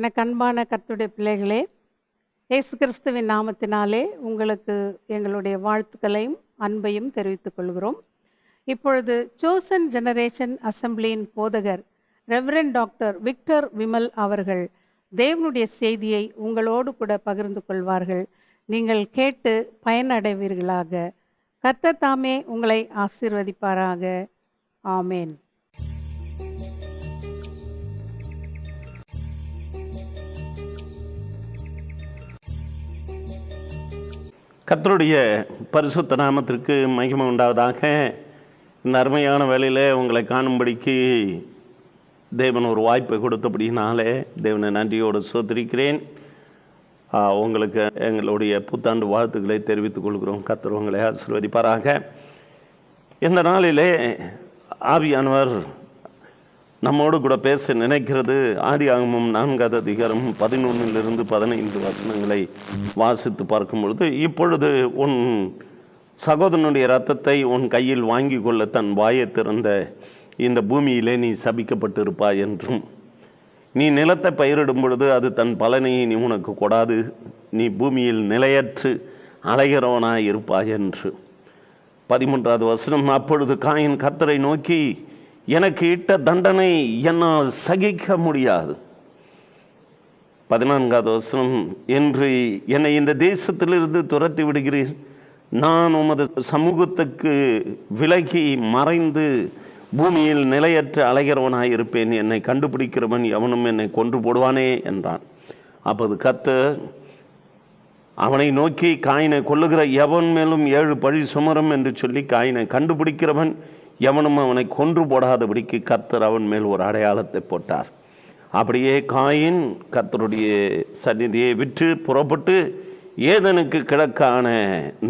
எனக்கு அன்பான கர்த்தருடைய பிள்ளைகளே, இயேசு கிறிஸ்துவின் நாமத்தினாலே உங்களுக்கு எங்களுடைய வாழ்த்துக்களையும் அன்பையும் தெரிவித்துக் கொள்கிறோம். இப்பொழுது சோசன் ஜெனரேஷன் அசெம்பிளியின் போதகர் ரெவரண்ட் டாக்டர் விக்டர் விமல் அவர்கள் தேவனுடைய செய்தியை உங்களோடு கூட பகிர்ந்து கொள்வார்கள். நீங்கள் கேட்டு பயனடைவீர்களாக. கர்த்தர் தாமே உங்களை ஆசீர்வதிப்பாராக. ஆமேன். கர்த்தருடைய பரிசுத்த நாமத்திற்கு மகிமை உண்டாவதாக. இந்த அருமையான வேளையில் உங்களை காணும்படிக்கு தேவன் ஒரு வாய்ப்பை கொடுத்தபடினாலே தேவனை நன்றியோடு ஸ்தோத்திரிக்கிறேன். உங்களுக்கு எங்களுடைய புத்தாண்டு வாழ்த்துக்களை தெரிவித்துக் கொள்கிறோம். கர்த்தர் உங்களை ஆசீர்வதிப்பாராக. இந்த நாளிலே ஆவியானவர் நம்மோடு கூட பேச நினைக்கிறது. ஆதியாகமம் 4வது அதிகாரம் 11 - 15 வசனங்களை வாசித்து பார்க்கும் பொழுது, இப்பொழுது உன் சகோதரனுடைய இரத்தத்தை உன் கையில் வாங்கி கொள்ள தன் வாயை திறந்த இந்த பூமியிலே நீ சபிக்கப்பட்டிருப்பாய் என்றும், நீ நிலத்தை பயிரிடும் பொழுது அது தன் பலனையை நீ உனக்கு கொடாது, நீ பூமியில் நிலையற்று அலைகிறவனாய் இருப்பாய் என்று. 13வது வசனம், அப்பொழுது காயின் கர்த்தரை நோக்கி, எனக்கு இட்ட தண்டனை என்னால் சகிக்க முடியாது. 14வது வசனம், என்று என்னை இந்த தேசத்திலிருந்து துரத்தி விடுகிறீர், நான் உமது சமூகத்துக்கு விலகி மறைந்து பூமியில் நிலையற்ற அலைகிறவனாய் இருப்பேன், என்னை கண்டுபிடிக்கிறவன் எவனும் என்னை கொன்று போடுவானே என்றான். அப்போது கர்த்தர் அவனை நோக்கி, காயினை கொல்லுகிற எவன் மேலும் 7 பழி சுமரும் என்று சொல்லி, காயினை கண்டுபிடிக்கிறவன் எவனும் அவனை கொன்று போடாதபடிக்கு கர்த்தர் அவன் மேல் ஒரு அடையாளத்தை போட்டார். அப்படியே காயின் கர்த்தருடைய சந்நிதியை விட்டு புறப்பட்டு ஏதனுக்கு கிழக்கான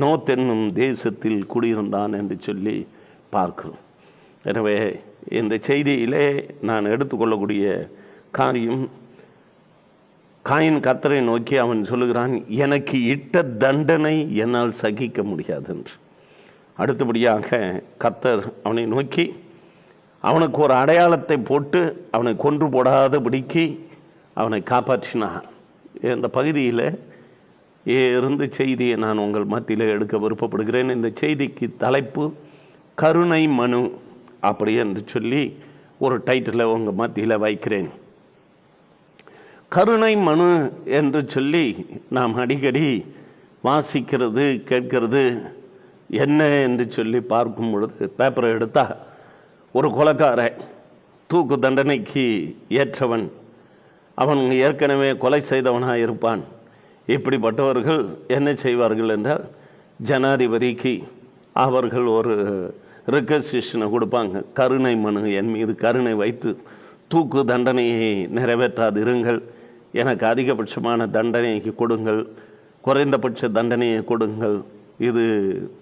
நோத் என்னும் தேசத்தில் குடியிருந்தான் என்று சொல்லி பார்க்கிறோம். எனவே இந்த செய்தியிலே நான் எடுத்துக்கொள்ளக்கூடிய காரியம், காயின் கர்த்தரை நோக்கி அவன் சொல்லுகிறான், எனக்கு இட்ட தண்டனை என்னால் சகிக்க முடியாது என்று. அடுத்தபடியாக கர்த்தர் அவனை நோக்கி அவனுக்கு ஒரு அடையாளத்தை போட்டு அவனை கொன்று போடாதபடிக்கு அவனை காப்பாற்றினார். இந்த பகுதியில் இருந்து செய்தியை நான் உங்கள் மத்தியில் எடுக்க விருப்பப்படுகிறேன். இந்த செய்திக்கு தலைப்பு கருணை மனு அப்படி என்று சொல்லி ஒரு டைட்டிலை உங்கள் மத்தியில் வைக்கிறேன். கருணை மனு என்று சொல்லி நாம் அடிக்கடி வாசிக்கிறது கேட்கிறது. என்ன என்று சொல்லி பார்க்கும் பொழுது, பேப்பரை எடுத்தால் ஒரு கொலைக்காரன் தூக்கு தண்டனைக்கு ஏற்றவன், அவன் ஏற்கனவே கொலை செய்தவனாக இருப்பான். இப்படிப்பட்டவர்கள் என்ன செய்வார்கள் என்றால், ஜனாதிபதிக்கு அவர்கள் ஒரு ரெக்வெஸ்டேஷனை கொடுப்பாங்க, கருணை மனு, என் மீது கருணை வைத்து தூக்கு தண்டனையை நிறைவேற்றாது இருங்கள், எனக்கு அதிகபட்சமான தண்டனைக்கு கொடுங்கள், குறைந்தபட்ச தண்டனையை கொடுங்கள், இது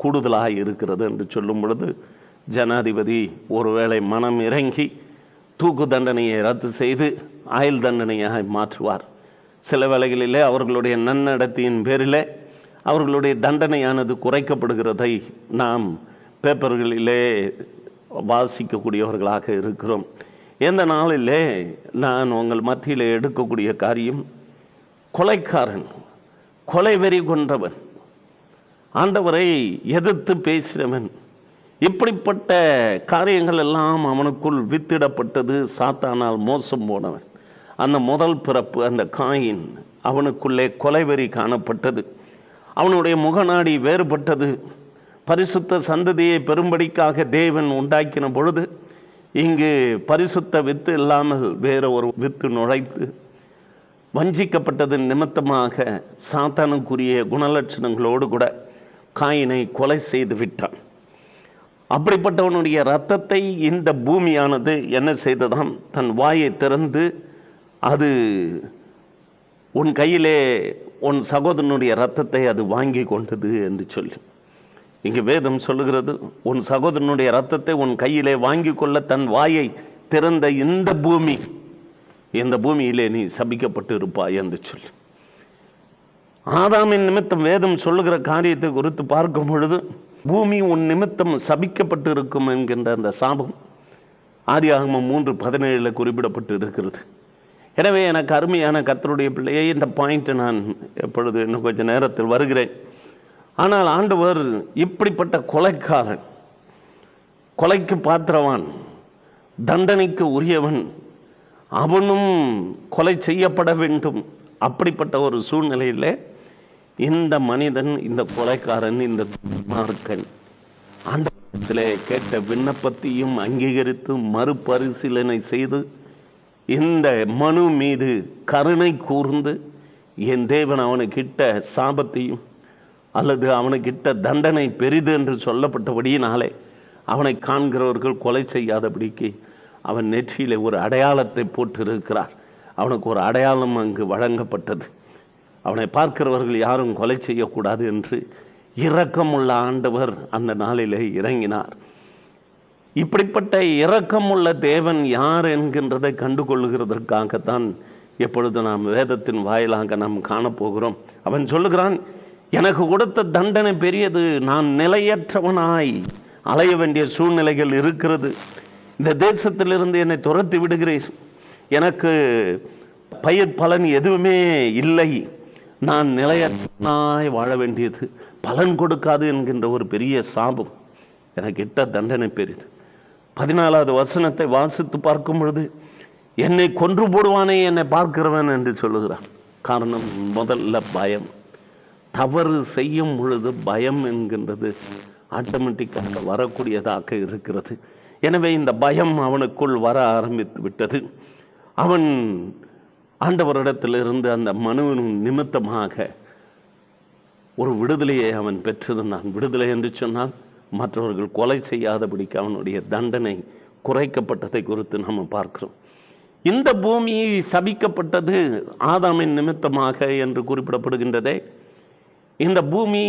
கூடுதலாக இருக்கிறது என்று சொல்லும் பொழுது ஜனாதிபதி ஒருவேளை மனம் இறங்கி தூக்கு தண்டனையை ரத்து செய்து ஆயுள் தண்டனையாக மாற்றுவார். சில வேளைகளிலே அவர்களுடைய நன்னடத்தையின் பேரில் அவர்களுடைய தண்டனையானது குறைக்கப்படுகிறதை நாம் பேப்பர்களிலே வாசிக்கக்கூடியவர்களாக இருக்கிறோம். எந்த நாளிலே நான் உங்கள் மத்தியில் எடுக்கக்கூடிய காரியம், கொலைக்காரன், கொலை வெறி கொண்டவன், ஆண்டவரை எதிர்த்து பேசினவன், இப்படிப்பட்ட காரியங்கள் எல்லாம் அவனுக்குள் வித்திடப்பட்டது. சாத்தானால் மோசம் போனவன், அந்த முதல் பிறப்பு அந்த காயின், அவனுக்குள்ளே கொலைவெறி காணப்பட்டது. அவனுடைய முகநாடி வேறுபட்டது. பரிசுத்த சந்ததியை பெரும்படிக்காக தேவன் உண்டாக்கின பொழுது இங்கு பரிசுத்த வித்து இல்லாமல் வேறு ஒரு வித்து நுழைத்து வஞ்சிக்கப்பட்டது நிமித்தமாக சாத்தானுக்குரிய குணலட்சணங்களோடு கூட காயினை கொலை செய்து விட்டான். அப்படிப்பட்டவனுடைய இரத்தத்தை இந்த பூமியானது என்ன செய்ததாம், தன் வாயை திறந்து அது உன் கையிலே உன் சகோதரனுடைய இரத்தத்தை அது வாங்கி கொண்டது என்று சொல்லி இங்கு வேதம் சொல்லுகிறது. உன் சகோதரனுடைய இரத்தத்தை உன் கையிலே வாங்கி கொள்ள தன் வாயை திறந்த இந்த பூமி, இந்த பூமியிலே நீ சபிக்கப்பட்டு இருப்பாய் என்று சொல்லி ஆதாமின் நிமித்தம் வேதம் சொல்லுகிற காரியத்தை குறித்து பார்க்கும் பொழுது, பூமி உன் நிமித்தம் சபிக்கப்பட்டு இருக்கும் என்கின்ற அந்த சாபம் ஆதியாகமம் 3:17 குறிப்பிடப்பட்டு இருக்கிறது. எனவே எனக்கு அருமையான கர்த்தருடைய பிள்ளையை, இந்த பாயிண்ட் நான் எப்பொழுது இன்னும் கொஞ்சம் நேரத்தில் வருகிறேன். ஆனால் ஆண்டவர் இப்படிப்பட்ட கொலைக்காரன், கொலைக்கு பாத்திரவான், தண்டனைக்கு உரியவன், அவனும் கொலை செய்யப்பட வேண்டும், அப்படிப்பட்ட ஒரு சூழ்நிலையில் இந்த மனிதன், இந்த கொலைக்காரன், இந்த மார்க்கன் ஆண்டவரிடத்திலே கேட்ட விண்ணப்பத்தையும் அங்கீகரித்து மறுபரிசீலனை செய்து இந்த மனு மீது கருணை கூர்ந்து என் தேவன் அவனுக்கிட்ட சாபத்தையும் அல்லது அவனுக்கிட்ட தண்டனை பெரிது என்று சொல்லப்பட்டபடியினாலே அவனை காண்கிறவர்கள் கொலை செய்யாதபடிக்கு அவன் நெற்றியிலே ஒரு அடையாளத்தை போட்டிருக்கிறார். அவனுக்கு ஒரு அடையாளம் அங்கு வழங்கப்பட்டது. அவனை பார்க்கிறவர்கள் யாரும் கொலை செய்யக்கூடாது என்று இரக்கமுள்ள ஆண்டவர் அந்த நாளிலே இறங்கினார். இப்படிப்பட்ட இரக்கமுள்ள தேவன் யார் என்கின்றதை கண்டுகொள்ளுகிறதற்காகத்தான் எப்பொழுது நாம் வேதத்தின் வாயிலாக நாம் காணப்போகிறோம். அவன் சொல்லுகிறான், எனக்கு கொடுத்த தண்டனை பெரியது, நான் நிலையற்றவனாய் அலைய வேண்டிய சூழ்நிலைகள் இருக்கிறது. இந்த தேசத்திலிருந்து என்னை துரத்தி விடுகிறேன், எனக்கு பயிர் பலன் எதுவுமே இல்லை, நான் நிலையற்றவனாய் வாழ வேண்டியது, பலன் கொடுக்காது என்கின்ற ஒரு பெரிய சாபம் எனக்கு இட்ட தண்டனை பெரியது. 14வது வசனத்தை வாசித்து பார்க்கும் பொழுது, என்னை கொன்று போடுவானே என்னை பார்க்கிறவன் என்று சொல்லுகிறான். காரணம், முதல்ல பயம். தவறு செய்யும் பொழுது பயம் என்கின்றது ஆட்டோமேட்டிக்காக வரக்கூடியதாக இருக்கிறது. எனவே இந்த பயம் அவனுக்குள் வர ஆரம்பித்து விட்டது. அவன் ஆண்டவரிடத்திலிருந்து அந்த மனுவின் நிமித்தமாக ஒரு விடுதலையை அவன் பெற்றிருந்தான். விடுதலை என்று சொன்னால் மற்றவர்கள் கொலை செய்யாதபடிக்கு அவனுடைய தண்டனை குறைக்கப்பட்டதை குறித்து நாம் பார்க்கிறோம். இந்த பூமி சபிக்கப்பட்டது ஆதாமின் நிமித்தமாக என்று குறிப்பிடப்படுகின்றதே. இந்த பூமி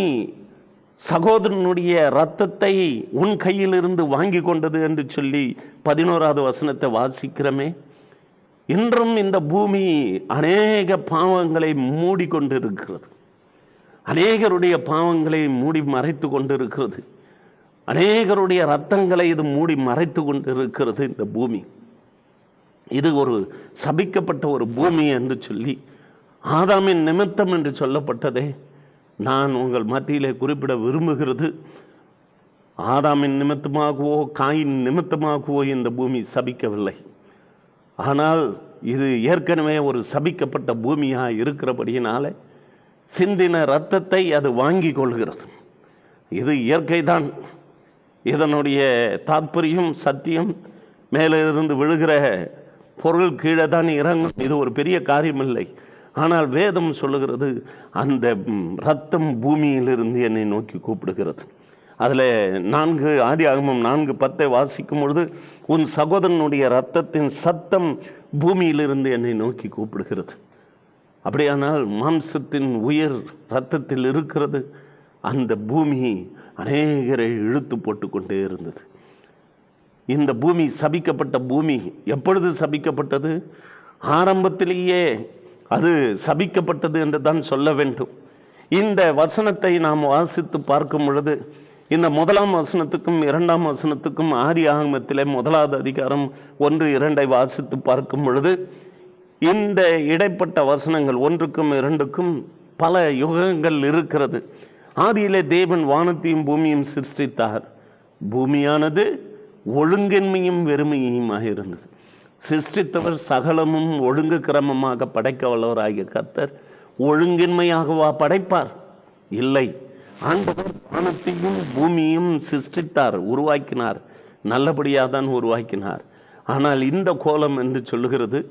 சகோதரனுடைய இரத்தத்தை உன் கையிலிருந்து வாங்கி கொண்டது என்று சொல்லி 11வது வசனத்தை வாசிக்கிறோமே. இன்றும் இந்த பூமி அநேக பாவங்களை மூடிக்கொண்டிருக்கிறது, அநேகருடைய பாவங்களை மூடி மறைத்து கொண்டிருக்கிறது, அநேகருடைய இரத்தங்களை இது மூடி மறைத்து கொண்டிருக்கிறது. இந்த பூமி இது ஒரு சபிக்கப்பட்ட ஒரு பூமி என்று சொல்லி ஆதாமின் நிமித்தம் என்று சொல்லப்பட்டதே. நான் உங்கள் மத்தியிலே குறிப்பிட விரும்புகிறது, ஆதாமின் நிமித்தமாகவோ காயின் நிமித்தமாகவோ இந்த பூமி சபிக்கவில்லை. ஆனால் இது ஏற்கனவே ஒரு சபிக்கப்பட்ட பூமியாக இருக்கிறபடியினால சிந்தின இரத்தத்தை அது வாங்கி கொள்கிறது. இது இயற்கைதான். இதனுடைய தாற்பயம் சத்தியம். மேலே இருந்து விழுகிற பொருள் கீழே தான் இறங்கும். இது ஒரு பெரிய காரியம் இல்லை. ஆனால் வேதம் சொல்லுகிறது, அந்த இரத்தம் பூமியிலிருந்து என்னை நோக்கி கூப்பிடுகிறது. அதில் 4 ஆதியாகமம் 4:10 வாசிக்கும் பொழுது, உன் சகோதரனுடைய இரத்தத்தின் சத்தம் பூமியிலிருந்து என்னை நோக்கி கூப்பிடுகிறது. அப்படியானால் மாம்சத்தின் உயிர் இரத்தத்தில் இருக்கிறது. அந்த பூமி அநேகரை இழுத்து போட்டு கொண்டே இருந்தது. இந்த பூமி சபிக்கப்பட்ட பூமி. எப்பொழுது சபிக்கப்பட்டது? ஆரம்பத்திலேயே அது சபிக்கப்பட்டது என்று தான் சொல்ல வேண்டும். இந்த வசனத்தை நாம் வாசித்து பார்க்கும் பொழுது, இந்த 1ஆம் வசனத்துக்கும் 2ஆம் வசனத்துக்கும் ஆதி ஆகமத்திலே 1வது அதிகாரம் 1-2 வாசித்து பார்க்கும் பொழுது, இந்த இடைப்பட்ட வசனங்கள் 1க்கும் 2க்கும் பல யுகங்கள் இருக்கிறது. ஆதியிலே தேவன் வானத்தையும் பூமியும் சிருஷ்டித்தார். பூமியானது ஒழுங்கின்மையும் வெறுமையுமாக இருந்தது. சிருஷ்டித்தவர் சகலமும் ஒழுங்கு கிரமமாக படைக்க வல்லவராகிய கர்த்தர் ஒழுங்கின்மையாகவா படைப்பார்? இல்லை. ஆண்டவர் வானத்தையும் பூமியும் சிருஷ்டித்தார், உருவாக்கினார். நல்லபடியாக தான் உருவாக்கினார். ஆனால் இந்த கோலம் என்று சொல்லுகிறது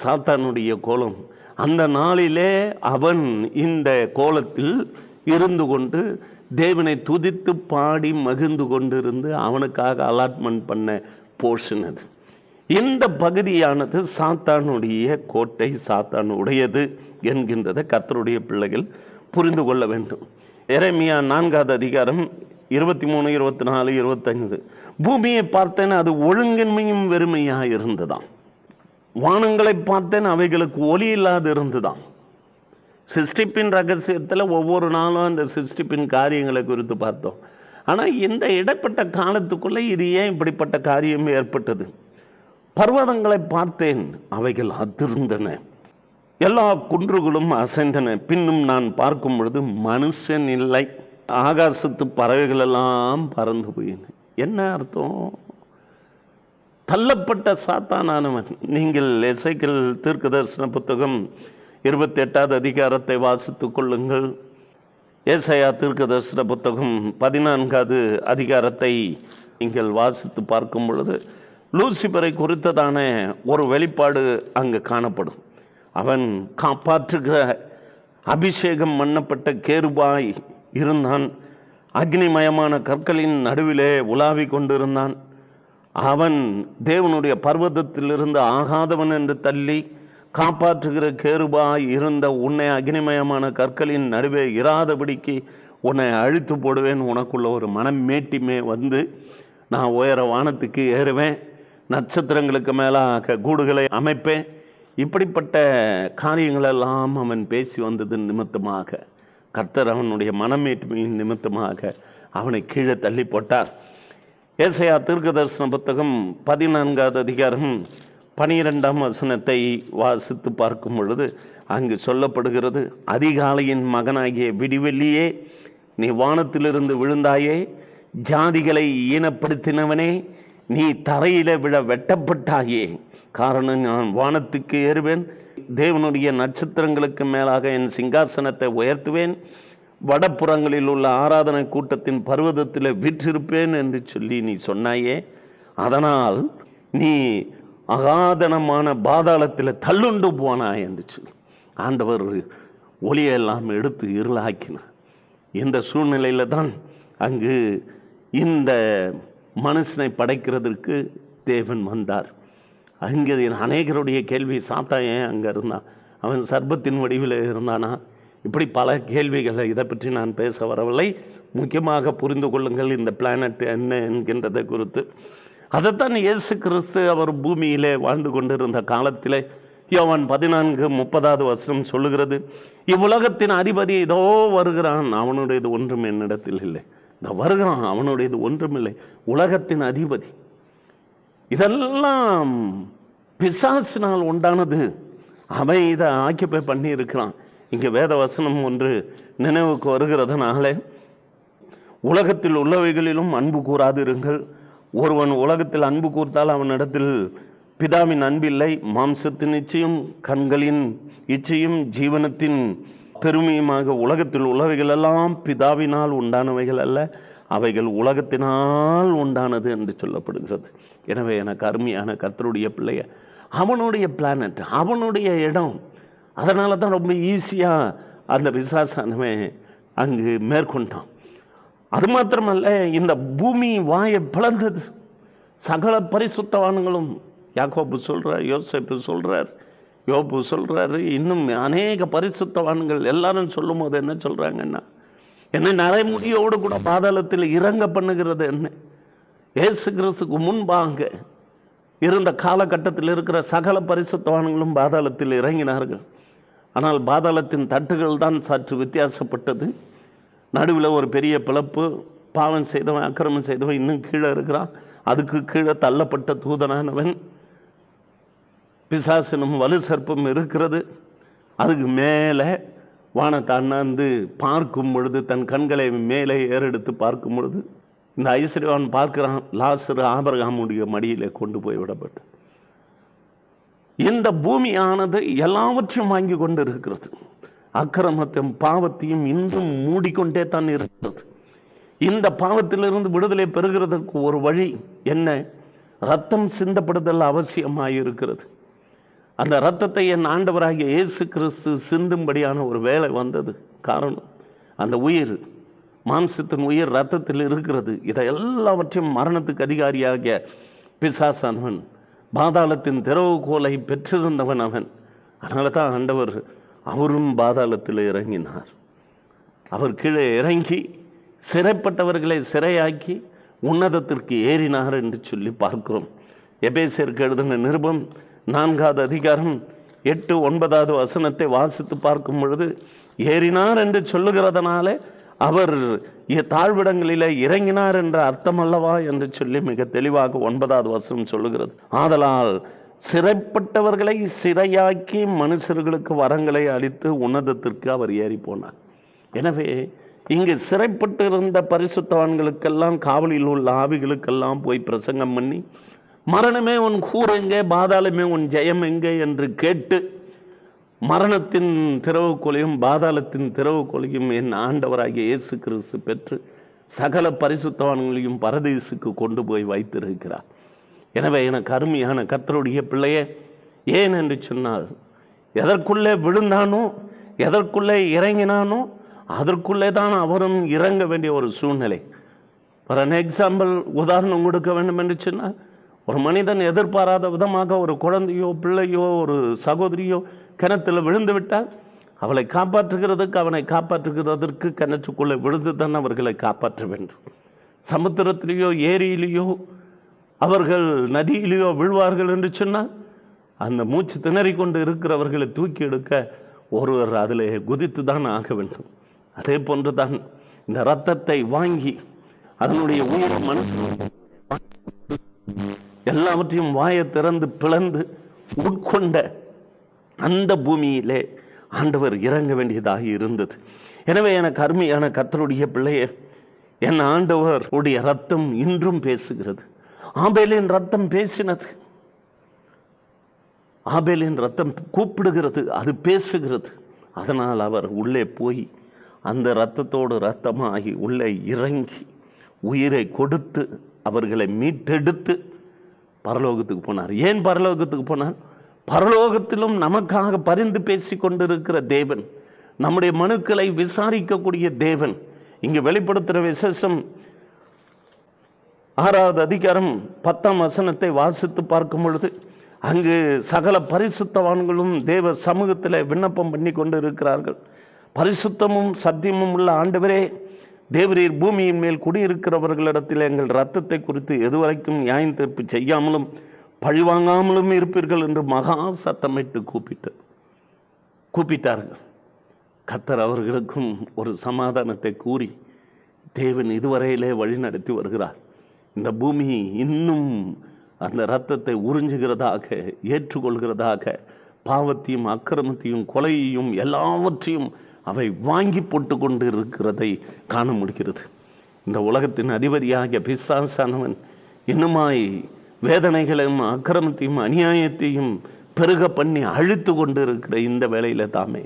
சாத்தானுடைய கோலம். அந்த நாளிலே அவன் இந்த கோலத்தில் இருந்து கொண்டு தேவனை துதித்து பாடி மகிழ்ந்து கொண்டிருந்து அவனுக்காக அலாட்மெண்ட் பண்ண போர்ஷன் அது. இந்த பகுதியானது சாத்தானுடைய கோட்டை, சாத்தானுடையது என்கின்றதை கர்த்தருடைய பிள்ளைகள் புரிந்து கொள்ள வேண்டும். எரேமியா 4வது அதிகாரம் 23, 24, 25 பூமியை பார்த்தேன், அது ஒழுங்கின்மையும் வெறுமையாக இருந்ததாம். வானங்களை பார்த்தேன், அவைகளுக்கு ஒளி இல்லாது இருந்துதான். சிருஷ்டிப்பின் ரகசியத்தில் ஒவ்வொரு நாளும் அந்த சிருஷ்டிப்பின் காரியங்களை குறித்து பார்த்தோம். ஆனால் இந்த இடைப்பட்ட காலத்துக்குள்ளே இது ஏன் இப்படிப்பட்ட காரியம் ஏற்பட்டது? பர்வதங்களை பார்த்தேன், அவைகள் அதிர்ந்தன, எல்லா குன்றுகளும் அசைந்தன. பின்னும் நான் பார்க்கும் பொழுது மனுஷன் இல்லை, ஆகாசத்து பறவைகள் எல்லாம் பறந்து போயின. என்ன அர்த்தம்? தள்ளப்பட்ட சாத்தானானவன். நீங்கள் எசேக்கியேல் தீர்க்கதரிசன புத்தகம் 28வது அதிகாரத்தை வாசித்துக் கொள்ளுங்கள். ஏசாயா தீர்க்கதரிசன புத்தகம் 14வது அதிகாரத்தை நீங்கள் வாசித்து பார்க்கும் பொழுது லூசிபரை குறித்ததான ஒரு வெளிப்பாடு அங்கு காணப்படும். அவன் காப்பாற்றுகிற அபிஷேகம் பண்ணப்பட்ட கேருபாய் இருந்தான். அக்னிமயமான கற்களின் நடுவிலே உலாவி கொண்டிருந்தான். அவன் தேவனுடைய பர்வதத்திலிருந்து ஆகாதவன் என்று தள்ளி காப்பாற்றுகிற கேருபாய் இருந்த உன்னை அக்னிமயமான கற்களின் நடுவே இராதபடிக்கு உன்னை அழித்து போடுவேன், உனக்குள்ள ஒரு மனமேட்டிமே வந்து நான் உயர வானத்துக்கு ஏறுவேன், நட்சத்திரங்களுக்கு மேலாக கூடுகளை அமைப்பேன். இப்படிப்பட்ட காரியங்களெல்லாம் அவன் பேசி வந்தது நிமித்தமாக கர்த்தர் அவனுடைய மனமேட்டுமையின் நிமித்தமாக அவனை கீழே தள்ளி போட்டார். ஏசாயா தீர்க்கதரிசன புத்தகம் 14வது அதிகாரம் 12ஆம் வசனத்தை வாசித்து பார்க்கும் பொழுது அங்கு சொல்லப்படுகிறது, அதிகாலையின் மகனாகிய விடிவெள்ளியே, நீ வானத்திலிருந்து விழுந்தாயே, ஜாதிகளை ஈனப்படுத்தினவனே, நீ தரையில விழ வெட்டப்பட்டாயே. காரணம், நான் வானத்துக்கு ஏறுவேன், தேவனுடைய நட்சத்திரங்களுக்கு மேலாக என் சிங்காசனத்தை உயர்த்துவேன், வடப்புறங்களில் உள்ள ஆராதனை கூட்டத்தின் பர்வதத்தில் வீற்றிருப்பேன் என்று சொல்லி நீ சொன்னாயே. அதனால் நீ அகாதனமான பாதாளத்தில் தள்ளுண்டு போனாய் என்று சொல்லி ஆண்டவர் ஒளியெல்லாம் எடுத்து இருளாக்கினார். இந்த சூழ்நிலையில் தான் அங்கு இந்த மனுஷனை படைக்கிறதற்கு தேவன் வந்தார். அங்கே அநேகருடைய கேள்வி, சாத்தா ஏன் அங்கே இருந்தான்? அவன் சர்ப்பத்தின் வடிவில் இருந்தானா? இப்படி பல கேள்விகளை, இதை பற்றி நான் பேச வரவில்லை. முக்கியமாக புரிந்து கொள்ளுங்கள் இந்த பிளானட் என்ன என்கின்றதை குறித்து. அதைத்தான் இயேசு கிறிஸ்து அவர் பூமியிலே வாழ்ந்து கொண்டிருந்த காலத்திலே யோவான் 14:30 வசனம் சொல்லுகிறது, இவ்வுலகத்தின் அதிபதி இதோ வருகிறான், அவனுடையது ஒன்றும் என்னிடத்தில் இல்லை. இந்த வருகிறான், அவனுடையது ஒன்றும் இல்லை, உலகத்தின் அதிபதி. இதெல்லாம் பிசாசினால் உண்டானது. அவன் இதை ஆக்கியபை பண்ணி இருக்கிறான். இங்கே வேத வசனம் ஒன்று நினைவுக்கு வருகிறதுனால, உலகத்தில் உள்ளவைகளிலும் அன்பு கூறாதிருங்கள். ஒருவன் உலகத்தில் அன்பு கூர்த்தால் அவனிடத்தில் பிதாவின் அன்பில்லை. மாம்சத்தின் இச்சையும் கண்களின் இச்சையும் ஜீவனத்தின் பெருமையுமாக உலகத்தில் உள்ளவைகளெல்லாம் பிதாவினால் உண்டானவைகள் அல்ல, அவைகள் உலகத்தினால் உண்டானது என்று சொல்லப்படுகிறது. எனவே எனக்கு அருமையான கர்த்தருடைய பிள்ளைய, அவனுடைய பிளானட், அவனுடைய இடம். அதனால தான் ரொம்ப ஈஸியாக அந்த பிசாசானவன் அங்கு மேற்கொண்டான். அது மாத்திரமல்ல, இந்த பூமி வாயை பிளந்தது. சகல பரிசுத்தவான்களும், யாக்கோபு சொல்றார், யோசேப்பு சொல்றார், யோபு சொல்றாரு, இன்னும் அநேக பரிசுத்தவான்கள் எல்லாரும் சொல்லும் போது என்ன சொல்றாங்கன்னா, என்ன நரைமுடியோடு கூட பாதாளத்தில் இறங்க பண்ணுகிறது என்ன? இயேசு கிறிஸ்துக்கு முன்பாக இருந்த காலகட்டத்தில் இருக்கிற சகல பரிசுத்தவான்களும் பாதாளத்தில் இறங்கினார்கள். ஆனால் பாதாளத்தின் தட்டுகள் தான் சற்று வித்தியாசப்பட்டது. நடுவில் ஒரு பெரிய பிளப்பு. பாவம் செய்தவன், அக்கிரமம் செய்தவன் இன்னும் கீழே இருக்கிறான். அதுக்கு கீழே தள்ளப்பட்ட தூதனானவன் பிசாசினும் வலு சர்ப்பம் இருக்கிறது. அதுக்கு மேலே வானத்தை அண்ணாந்து பார்க்கும் பொழுது, தன் கண்களை மேலே ஏறெடுத்து பார்க்கும் பொழுது இந்த ஐஸ்வர்யவான் பார்க்கிறான், லாசரு ஆபிரகாமுடைய மடியிலே கொண்டு போய் விடப்பட்டு. இந்த பூமியானது எல்லாவற்றையும் வாங்கி கொண்டு இருக்கிறது. அக்கிரமத்தையும் பாவத்தையும் இன்னும் மூடிக்கொண்டே தான் இருக்கிறது. இந்த பாவத்திலிருந்து விடுதலை பெறுகிறதுக்கு ஒரு வழி என்ன? ரத்தம் சிந்தப்படுதல் அவசியமாக இருக்கிறது. அந்த ரத்தத்தை என் ஆண்டவராகிய இயேசு கிறிஸ்து சிந்தும்படியான ஒரு வேலை வந்தது. காரணம், அந்த உயிர், மாம்சத்தின் உயிர் ரத்தத்தில் இருக்கிறது. இதை எல்லாவற்றையும் மரணத்துக்கு அதிகாரியாகிய பிசாசானவன், பாதாளத்தின் திறவுகோலை பெற்றிருந்தவன் அவன். அதனால தான் ஆண்டவர் அவரும் பாதாளத்தில் இறங்கினார். அவர் கீழே இறங்கி சிறைப்பட்டவர்களை சிறையாக்கி உன்னதத்திற்கு ஏறினார் என்று சொல்லி பார்க்கிறோம். எபேசியருக்கு எழுதின நிருபம் 4வது அதிகாரம் 8-9வது வசனத்தை வாசித்து பார்க்கும் பொழுது, ஏறினார் என்று சொல்லுகிறதுனால அவர் தாழ்விடங்களிலே இறங்கினார் என்ற அர்த்தம் அல்லவா என்று சொல்லி மிக தெளிவாக 9வது வசனம் சொல்லுகிறது. ஆதலால் சிறைப்பட்டவர்களை சிறையாக்கி மனுஷர்களுக்கு வரங்களை அளித்து உன்னதத்திற்கு அவர் ஏறி போனார். எனவே இங்கு சிறைப்பட்டு இருந்த பரிசுத்தவான்களுக்கெல்லாம், காவலில் உள்ள ஆவிகளுக்கெல்லாம் போய் பிரசங்கம் பண்ணி, மரணமே உன் கூர் எங்கே, பாதாளமே உன் ஜெயம் எங்கே என்று கேட்டு, மரணத்தின் திறவுகோலையும் பாதாளத்தின் திறவுகோலையும் என் ஆண்டவராகிய இயேசு கிறிஸ்து பெற்று சகல பரிசுத்தவான்களையும் பரதீசுக்கு கொண்டு போய் வைத்திருக்கிறார். எனவே எனக்கு அருமையான கர்த்தருடைய பிள்ளையே, ஏன் என்று சொன்னால், எதற்குள்ளே விழுந்தானோ, எதற்குள்ளே இறங்கினானோ, அதற்குள்ளே தான் அவரும் இறங்க வேண்டிய ஒரு சூழ்நிலை. ஃபார் அன் எக்ஸாம்பிள், உதாரணம் கொடுக்க வேண்டும் என்று சொன்னால், ஒரு மனிதன் எதிர்பாராத விதமாக ஒரு குழந்தையோ பிள்ளையோ ஒரு சகோதரியோ கிணத்துல விழுந்து விட்டால், அவளை காப்பாற்றுகிறதுக்கு, அவனை காப்பாற்றுகிறதற்கு கிணற்றுக்குள்ளே விழுந்து தான் அவர்களை காப்பாற்ற வேண்டும். சமுத்திரத்திலேயோ ஏரியிலேயோ அவர்கள் நதியிலேயோ விழுவார்கள் என்று சொன்னால், அந்த மூச்சு திணறிக்கொண்டு இருக்கிறவர்களை தூக்கி எடுக்க ஒருவர் அதில் குதித்து தான் ஆக வேண்டும். அதே போன்றுதான் இந்த இரத்தத்தை வாங்கி அதனுடைய உயிர் மனசு எல்லாவற்றையும் வாயை திறந்து பிளந்து உட்கொண்ட அந்த பூமியிலே ஆண்டவர் இறங்க வேண்டியதாக இருந்தது. எனவே எனக்கு அருமையான கர்த்தருடைய பிள்ளையே, என் ஆண்டவர் உடைய ரத்தம் இன்றும் பேசுகிறது. ஆபேலின் ரத்தம் பேசினது, ஆபேலின் ரத்தம் கூப்பிடுகிறது, அது பேசுகிறது. அதனால் அவர் உள்ளே போய் அந்த இரத்தத்தோடு இரத்தமாகி உள்ளே இறங்கி உயிரை கொடுத்து அவர்களை மீட்டெடுத்து பரலோகத்துக்கு போனார். ஏன் பரலோகத்துக்கு போனார்? பரலோகத்திலும் நமக்காக பரிந்து பேசி கொண்டிருக்கிற தேவன், நம்முடைய மனுக்களை விசாரிக்கக்கூடிய தேவன். இங்கு வெளிப்படுத்துகிற விசேஷம் 6வது அதிகாரம் 10ஆம் வசனத்தை வாசித்து பார்க்கும் பொழுது, அங்கு சகல பரிசுத்தவான்களும் தேவ சமூகத்தில் விண்ணப்பம் பண்ணி கொண்டு இருக்கிறார்கள். பரிசுத்தமும் சத்தியமும் உள்ள ஆண்டவரே, தேவரீர் பூமியின் மேல் குடியிருக்கிறவர்களிடத்தில் எங்கள் இரத்தத்தை குறித்து எதுவரைக்கும் நியாயம் தீர்ப்பு செய்யாமலும் பழிவாங்காமலும் இருப்பீர்கள் என்று மகா சத்தமிட்டு கூப்பிட்டார்கள். கர்த்தர் அவர்களுக்கும் ஒரு சமாதானத்தை கூறி தேவன் இதுவரையிலே வழி நடத்தி வருகிறார். இந்த பூமி இன்னும் அந்த இரத்தத்தை உறிஞ்சுகிறதாக, ஏற்றுக்கொள்கிறதாக, பாவத்தையும் அக்கிரமத்தையும் கொலையையும் எல்லாவற்றையும் அவை வாங்கி போட்டு கொண்டு இருக்கிறதை காண முடிகிறது. இந்த உலகத்தின் அதிபதியாகிய பிசாசானவன் இன்னுமாய் வேதனைகளையும் அக்கிரமத்தையும் அநியாயத்தையும் பெருக பண்ணி அழித்து கொண்டு இருக்கிற இந்த வேளையில தாமே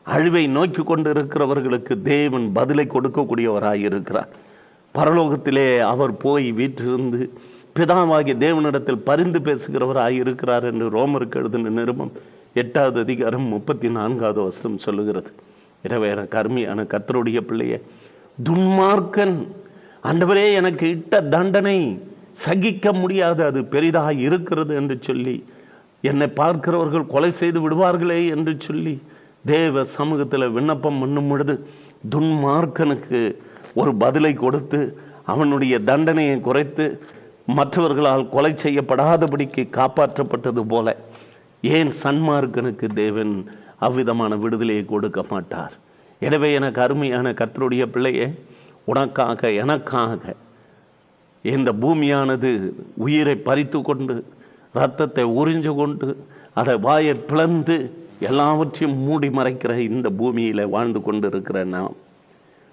அழிவை நோக்கி கொண்டு இருக்கிறவர்களுக்கு தேவன் பதிலை கொடுக்கக்கூடியவராய் இருக்கிறார். பரலோகத்திலே அவர் போய் வீற்றிருந்து பிதாவாகிய தேவனிடத்தில் பரிந்து பேசுகிறவராய் இருக்கிறார் என்று ரோமருக்கு எழுதின நிருபம் 8வது அதிகாரம் 34வது வசனம் சொல்லுகிறது. எனவே எனக்கு அருமையான கர்த்தருடைய பிள்ளையே, துன்மார்க்கன் ஆண்டவரே எனக்கு இட்ட தண்டனை சகிக்க முடியாது, அது பெரிதாக இருக்கிறது என்று சொல்லி, என்னை பார்க்கிறவர்கள் கொலை செய்து விடுவார்களே என்று சொல்லி தேவ சமூகத்தில் விண்ணப்பம் பண்ணும் பொழுது, துன்மார்க்கனுக்கு ஒரு பதிலை கொடுத்து அவனுடைய தண்டனையை குறைத்து மற்றவர்களால் கொலை செய்யப்படாதபடிக்கு காப்பாற்றப்பட்டது போல, ஏன் சன்மார்க்கனுக்கு தேவன் அவ்விதமான விடுதலையை கொடுக்க மாட்டார்? எனவே எனக்கு அருமையான கர்த்தருடைய பிள்ளையே, உனக்காக எனக்காக இந்த பூமியானது உயிரை பறித்து கொண்டு இரத்தத்தை உறிஞ்சு கொண்டு அதை வாயை பிளந்து எல்லாவற்றையும் மூடி மறைக்கிற இந்த பூமியில் வாழ்ந்து கொண்டு இருக்கிற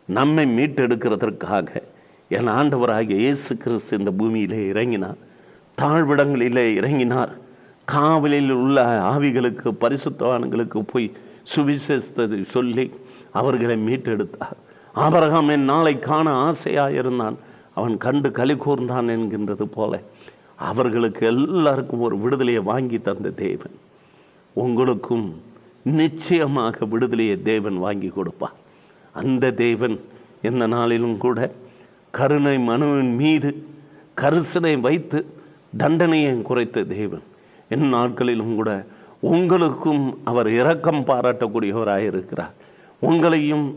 நம்மை மீட்டெடுக்கிறதற்காக என் ஆண்டவராகிய இயேசு கிறிஸ்து இந்த பூமியிலே இறங்கினார். தாழ்விடங்களிலே இறங்கினார். காவலில் உள்ள ஆவிகளுக்கு, பரிசுத்தவான்களுக்கு போய் சுவிசேஷத்தை சொல்லி அவர்களை மீட்டெடுத்தார். ஆபிரகாம் என் நாளை காண ஆசையாயிருந்தான், அவன் கண்டு களி கூர்ந்தான் என்கின்றது போல அவர்களுக்கு எல்லாருக்கும் ஒரு விடுதலையை வாங்கி தந்த தேவன் உங்களுக்கும் நிச்சயமாக விடுதலையை தேவன் வாங்கி கொடுப்பார். அந்த தேவன் இந்த நாளிலும் கூட கருணை மனுவின் மீது கரிசனை வைத்து தண்டனையை குறைத்த தேவன் என் நாட்களிலும் கூட உங்களுக்கும் அவர் இரக்கம் பாராட்டக்கூடியவராக இருக்கிறார். உங்களையும்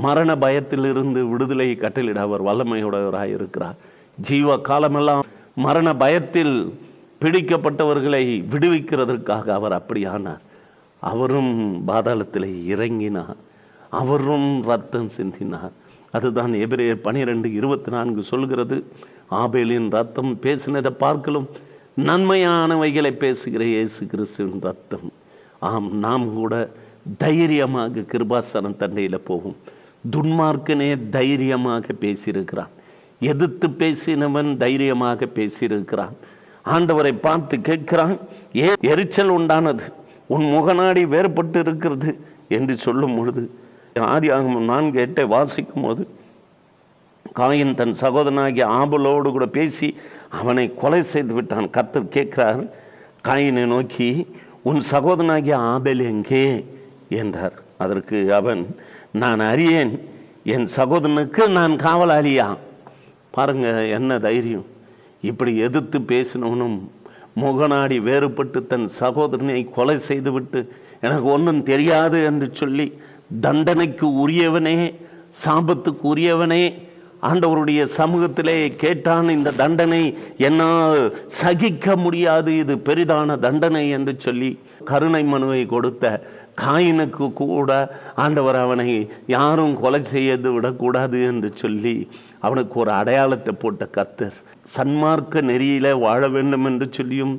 மரண பயத்திலிருந்து விடுதலையை கட்டளிட அவர் வல்லமையுடையவராக இருக்கிறார். ஜீவ காலமெல்லாம் மரண பயத்தில் பிடிக்கப்பட்டவர்களை விடுவிக்கிறதற்காக அவர் அப்படியானார். அவரும் பாதாளத்தில் இறங்கினார், அவரும் ரத்தம் சிந்தினார், அதுதான் எபிரேயர் 12:24 சொல்கிறது. ஆபேலின் ரத்தம் பேசினதை பார்க்கலும் நன்மையானவைகளை பேசுகிற இயேசு கிறிஸ்துவின் ரத்தம். ஆம், நாம் கூட தைரியமாக கிருபாசனம் தண்டையில் போவோம். துன்மார்க்கனே தைரியமாக பேசியிருக்கிறான். எதிர்த்து பேசினவன் தைரியமாக பேசியிருக்கிறான். ஆண்டவரை பார்த்து கேட்கிறான், எரிச்சல் உண்டானது, உன் முகநாடி வேறுபட்டு இருக்கிறது என்று சொல்லும் பொழுது ஆதியாகமம் 4:8 வாசிக்கும் போது, காயின் தன் சகோதரனாகிய ஆபேலோடு கூட பேசி அவனை கொலை செய்து விட்டான். கர்த்தர் கேட்கிறார் காயினை நோக்கி, உன் சகோதரனாகிய ஆபேல் எங்கே என்றார். அதற்கு அவன், நான் அறியேன், என் சகோதரனுக்கு நான் காவலாளியா. பாருங்க என்ன தைரியம்! இப்படி எதிர்த்து பேசினவனும் முகநாடி வேறுபட்டு தன் சகோதரனை கொலை செய்துவிட்டு எனக்கு ஒன்றும் தெரியாது என்று சொல்லி தண்டனைக்கு உரியவனே, சாபத்துக்கு உரியவனே ஆண்டவருடைய சமூகத்திலே கேட்டான். இந்த தண்டனை என்னால் சகிக்க முடியாது, இது பெரிதான தண்டனை என்று சொல்லி கருணை மனுவை கொடுத்த காயினுக்கு கூட ஆண்டவர் அவனை யாரும் கொலை செய்து விடக்கூடாது என்று சொல்லி அவனுக்கு ஒரு அடையாளத்தை போட்ட கர்த்தர், சன்மார்க்க நெறியில வாழ வேண்டும் என்று சொல்லியும்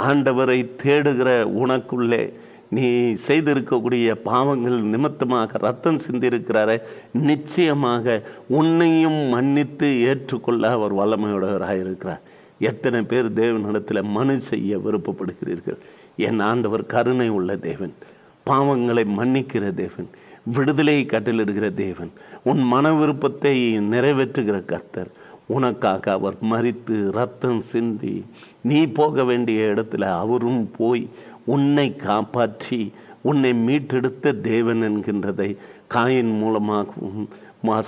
ஆண்டவரை தேடுகிற உனக்குள்ளே நீ செய்திருக்கக்கூடிய பாவங்கள் நிமித்தமாக ரத்தம் சிந்திருக்கிறார, நிச்சயமாக உன்னையும் மன்னித்து ஏற்றுக்கொள்ள அவர் வல்லமையுடையவராக இருக்கிறார். எத்தனை பேர் தேவனிடத்தில் மனு செய்ய விருப்பப்படுகிறீர்கள்? என் ஆண்டவர் கருணை உள்ள தேவன், பாவங்களை மன்னிக்கிற தேவன், விடுதலை கட்டளிடுகிற தேவன், உன் மன விருப்பத்தை நிறைவேற்றுகிற கர்த்தர். உனக்காக அவர் மரித்து ரத்தம் சிந்தி நீ போக வேண்டிய இடத்துல அவரும் போய் உன்னை காப்பாற்றி உன்னை மீட்டெடுத்த தேவன் என்கின்றதை காயின் மூலமாகவும்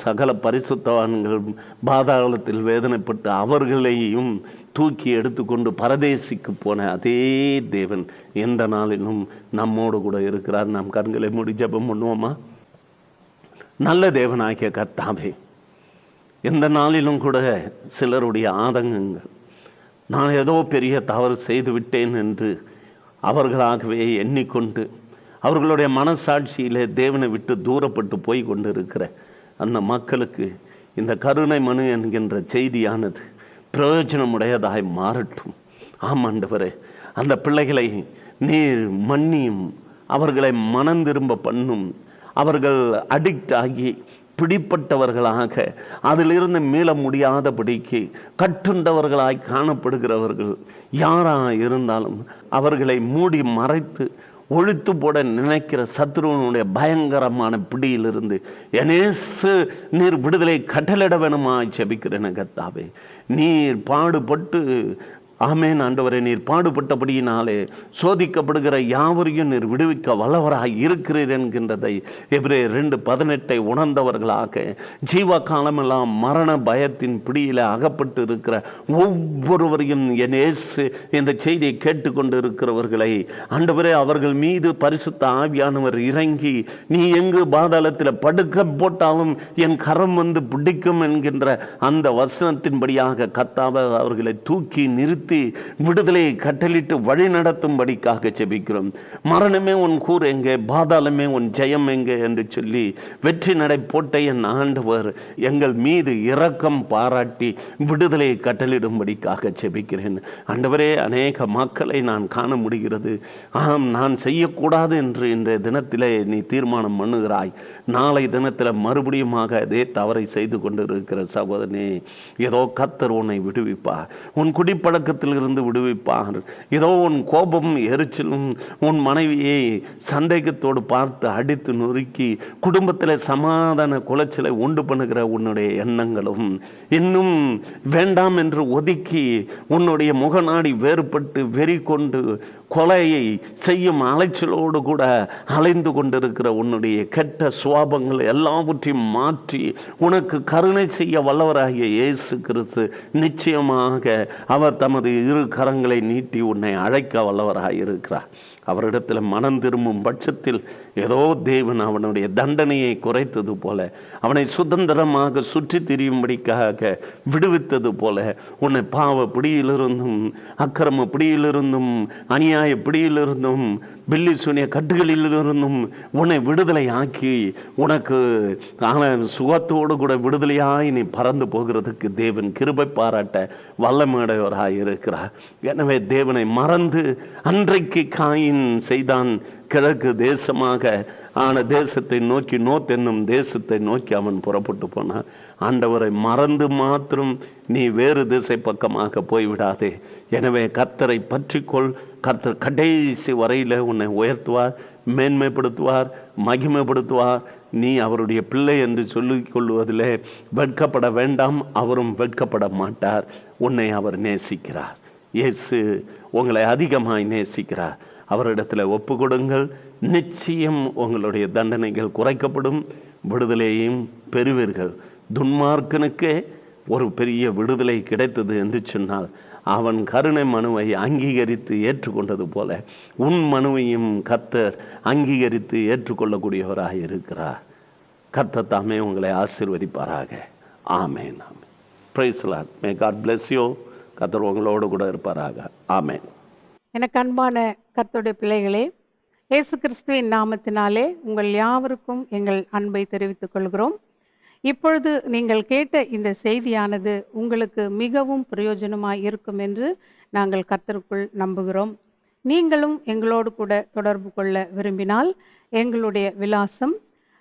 சகல பரிசுத்தவான்கள் பாதாளத்தில் வேதனைப்பட்டு அவர்களையும் தூக்கி எடுத்துக்கொண்டு பரதேசிக்கு போன அதே தேவன் எந்த நாளிலும் நம்மோடு கூட இருக்கிறார். நாம் கண்களை மூடி ஜெபம் பண்ணுவோமா? நல்ல தேவனாகிய கர்த்தாவே, எந்த நாளிலும் கூட சிலருடைய ஆதங்கங்கள், நான் ஏதோ பெரிய தவறு செய்து விட்டேன் என்று அவர்களாகவே எண்ணிக்கொண்டு அவர்களுடைய மனசாட்சியிலே தேவனை விட்டு தூரப்பட்டு போய் கொண்டு இருக்கிற அந்த மக்களுக்கு இந்த கருணை மனு என்கின்ற செய்தியானது பிரயோஜனமுடையதாய் மாறட்டும். ஆமாண்டவரே, அந்த பிள்ளைகளை நீர் மன்னியும், அவர்களை மனம் திரும்ப பண்ணும். அவர்கள் அடிக்ட் ஆகி பிடிப்பட்டவர்களாக அதிலிருந்து மீள முடியாதபடிக்கு கட்டுண்டவர்களாய் காணப்படுகிறவர்கள் யாராக இருந்தாலும் அவர்களை மூடி மறைத்து ஒழித்து போட நினைக்கிற சத்ருவனுடைய பயங்கரமான பிடியிலிருந்து எனேசு நீர் விடுதலை கட்டளிட வேணுமா ஜெபிக்கிறேன் கர்த்தாவே. நீர் பாடுபட்டு, ஆமேன் ஆண்டவரே, நீர் பாடுபட்டபடியினாலே சோதிக்கப்படுகிற யாவரையும் நீர் விடுவிக்க வல்லவராய் இருக்கிறீர் என்கின்றதை எபிரேயர் 2:18 உணர்ந்தவர்களாக ஜீவ காலமெல்லாம் மரண பயத்தின் பிடியில் அகப்பட்டு இருக்கிற ஒவ்வொருவரையும் என் இயேசு இந்த செய்தியை கேட்டுக்கொண்டு இருக்கிறவர்களை ஆண்டவரே, அவர்கள் மீது பரிசுத்த ஆவியானவர் இறங்கி நீ எங்கு பாதாளத்தில் படுக்க போட்டாலும் என் கரம் வந்து பிடிக்கும் என்கின்ற அந்த வசனத்தின்படியாக கர்த்தாவே அவர்களை தூக்கி நிறுத்தி விடுதலையை கட்டளிட்டு வழி நடத்தும்படிக்காக ஜெபிக்கிறோம். மரணமே உன் கூர் எங்கே, பாதாளமே உன் ஜெயம் எங்கே என்று சொல்லி வெற்றி நடை போட்ட என் ஆண்டவர் எங்கள் மீது இரக்கம் பாராட்டி விடுதலையை கட்டளிடும்படிக்காக ஜெபிக்கிறேன். ஆண்டவரே, அநேக மக்களை நான் காண முடிகிறது. ஆம், நான் செய்யக்கூடாது என்று இன்றைய தினத்திலே நீ தீர்மானம் பண்ணுகிறாய். நாளை தினத்தில் மறுபடியுமாக அதே தவறை செய்து கொண்டு இருக்கிற சகோதரனே, ஏதோ கர்த்தர் உன்னை விடுவிப்பார், உன் குடிப்பழக்கத்தில் இருந்து விடுவிப்பார். ஏதோ உன் கோபம் எரிச்சலும் உன் மனைவியை சந்தேகத்தோடு பார்த்து அடித்து நொறுக்கி குடும்பத்தில் சமாதான குலைச்சலை உண்டு பண்ணுகிற உன்னுடைய எண்ணங்களும் இன்னும் வேண்டாம் என்று ஒதுக்கி உன்னுடைய முகநாடி வேறுபட்டு வெறி கொண்டு கொலையை செய்யும் அலைச்சலோடு கூட அலைந்து கொண்டிருக்கிற உன்னுடைய கெட்ட சுவாபங்கள் எல்லாவற்றையும் மாற்றி உனக்கு கருணை செய்ய வல்லவராகிய இயேசு கிறிஸ்து நிச்சயமாக அவர் தமது இரு கரங்களை நீட்டி உன்னை அழைக்க வல்லவராக இருக்கிறார். அவரிடத்தில் மனம் திரும்பும் பட்சத்தில் ஏதோ தேவன் அவனுடைய தண்டனையை குறைத்தது போல, அவனை சுதந்திரமாக சுற்றி திரியும்படிக்காக விடுவித்தது போல, உன்னை பாவ பிடியிலிருந்தும் அக்கிரம பிடியிலிருந்தும் அநியாய பிடியிலிருந்தும் பில்லி சூனிய கட்டுகளிலிருந்தும் உன்னை விடுதலை ஆக்கி உனக்கு சுகத்தோடு கூட விடுதலையாய் நீ பறந்து போகிறதுக்கு தேவன் கிருபை பாராட்ட வல்லமையுடையவராய் இருக்கிறார். எனவே தேவனை மறந்து அன்றைக்கு காயின் செய்தான் கிழக்கு தேசமாக ஆன தேசத்தை நோக்கி, நோத் என்னும் தேசத்தை நோக்கி அவன் புறப்பட்டு போனான். ஆண்டவரை மறந்து மாத்திரம் நீ வேறு திசை பக்கமாக போய்விடாதே. எனவே கர்த்தரை பற்றிக்கொள். கர்த்தர் கடைசி வரையில் உன்னை உயர்த்துவார், மேன்மைப்படுத்துவார், மகிமைப்படுத்துவார். நீ அவருடைய பிள்ளை என்று சொல்லிக் கொள்வதிலே வெட்கப்பட வேண்டாம். அவரும் வெட்கப்பட மாட்டார். உன்னை அவர் நேசிக்கிறார். இயேசு உங்களை அதிகமாய் நேசிக்கிறார். அவரிடத்தில் ஒப்பு கொடுங்கள். நிச்சயம் உங்களுடைய தண்டனைகள் குறைக்கப்படும், விடுதலையும் பெறுவீர்கள். துன்மார்க்கனுக்கே ஒரு பெரிய விடுதலை கிடைத்தது என்று சொன்னால் அவன் கருணை மனுவை அங்கீகரித்து ஏற்றுக்கொண்டது போல உன் மனுவையும் கர்த்தர் அங்கீகரித்து ஏற்றுக்கொள்ளக்கூடியவராக இருக்கிறார். கர்த்தர் தாமே உங்களை ஆசீர்வதிப்பாராக. ஆமேன். ஆமேன். Praise the Lord. May God bless you. கர்த்தர் உங்களோடு கூட இருப்பாராக. ஆமேன். எனக்கு அன்பான கர்த்தருடைய பிள்ளைகளே, இயேசு கிறிஸ்துவின் நாமத்தினாலே உங்கள் யாவருக்கும் எங்கள் அன்பை தெரிவித்துக் கொள்கிறோம். இப்பொழுது நீங்கள் கேட்ட இந்த செய்தியானது உங்களுக்கு மிகவும் பிரயோஜனமாய் இருக்கும் என்று நாங்கள் கர்த்தருக்குள் நம்புகிறோம். நீங்களும் எங்களோடு கூட தொடர்பு கொள்ள விரும்பினால் எங்களுடைய விலாசம்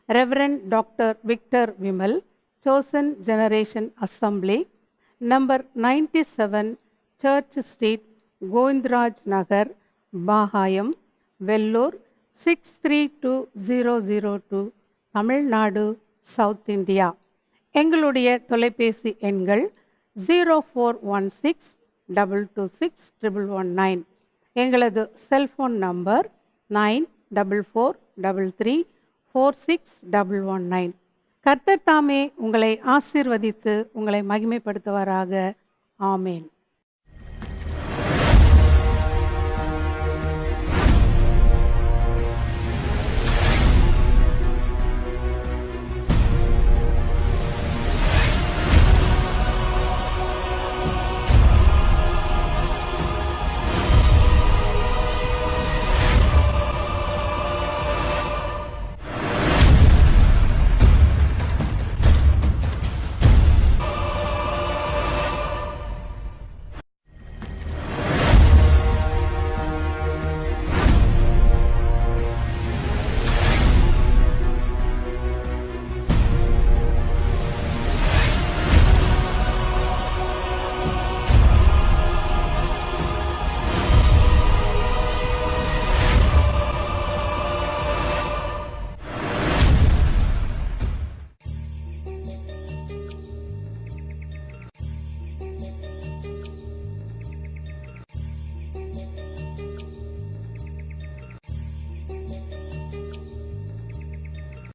ரெவரண்ட் டாக்டர் விக்டர் விமல், சோசன் generation assembly, number 97 church street, Govindaraj Nagar, Bagayam, Vellore 632002, Tamil Nadu, south India. எங்களுடைய தொலைபேசி எண்கள் 0416-226-119. எங்களது செல்ஃபோன் நம்பர் 9443346119. கர்த்தர் தாமே உங்களை ஆசீர்வதித்து உங்களை மகிமைப்படுத்துவாராக. ஆமேன்.